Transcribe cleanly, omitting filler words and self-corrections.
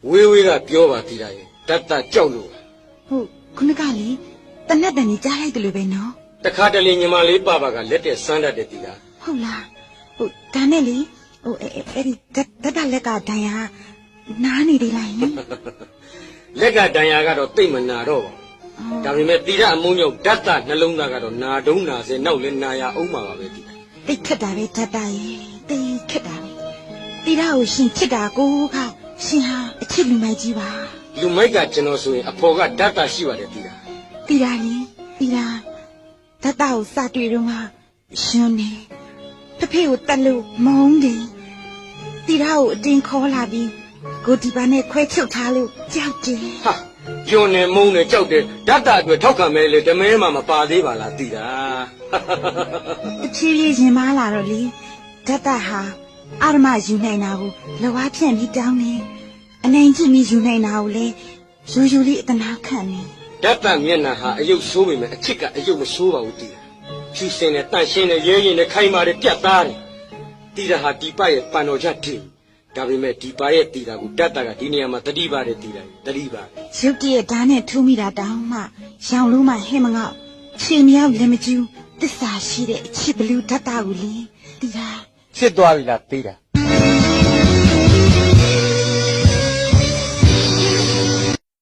ဝေးဝေးကပြောပါတီတာရဲ့တတ်တတ်ကြောက်လို့ ဟုတ်ခုနကလေတနက်တန်ကြီးကြားလိုက်တယ်လို့ပဲနော် တခါတလေညီမလေးပါပါကလက်တဲ့စမ်းတတ်တဲ့တီတာ ဟုတ်လားဟုတ်ဒါနဲ့လေဟိုအဲ့ဒီတတ်လက်ကဒဏ်ရာနားနေသေးလားယင် လက်ကဒဏ်ရာကတော့တိတ်မနာတော့ပါဘူးဒါပေမဲ့တီတာအမုန်းကြောင့်ဓာတ်တာနှလုံးသားကတော့နာတုံးနာစေနောက်လဲနာရအောင်ပါပဲတီတာ တိတ်ခက်တာပဲတတ်တာရဲ့တိတ်ခက်တာပဲတီတာကိုရှင်ချစ်တာကိုကရှင်ဟာအချစ်လူမိုက်ကြီးပါ လူမိုက်ကကျွန်တော်ဆိုရင်အဖော်ကဓာတ်တာရှိပါတယ်တီတာ တီတာလေတီတာတတ်တာကိုစတွေ့တော့မှရှင်နေဖဖေကိုတတ်လို့မုန်းတယ်တီတာကိုအတင်းခေါ်လာပြီးကိုဒီပါနဲ့ခွဲချုပ်ထားလို့ကြောက်တယ် ဟာကျွန်းနေမုန်းနေကြောက်တယ်ဓာတ်တာအတွက်ထောက်ခံမဲလေတမဲမှမပါသေးပါလားတီတာ တဖြည်းဖြည်းရင်မားလာတော့လေဓာတ်တာဟာအာရမယူနိုင်တာကိုလဝါဖြန့်ပြီးတောင်းနေအနိုင်ကျင့်ပြီးယူနိုင်တာကိုလေယူယူလေးအတနာခံနေ ဓာတ်တာမျက်နှာဟာအယုတ်ဆိုးပေမဲ့အချစ်ကအယုတ်မဆိုးပါဘူးတီတာဖြူစင်နဲ့တန့်ရှင်းနဲ့ရဲရင်နဲ့ခိုင်မာတဲ့ပြတ်သားတယ်တီတာဟာဒီပရဲ့ပန်တော်ချက်တည်ဒါပေမဲ့ဒီပါရဲ့တီတာကိုဓာတ်တာကဒီနေရာမှာတတိပါတယ်တီတာတတိပါ ရုတ်တရက်ဓာတ်နဲ့ထူးမိတာတောင်းမှရောင်လုံးမှဟဲ့မငေါ့ခြေမြောက်လက်မကျူးတစ္ဆာရှိတဲ့အချစ်ဘလူးဓာတ်တာကိုလေတီတာ ဖြစ်သွားပြီလားတီတာ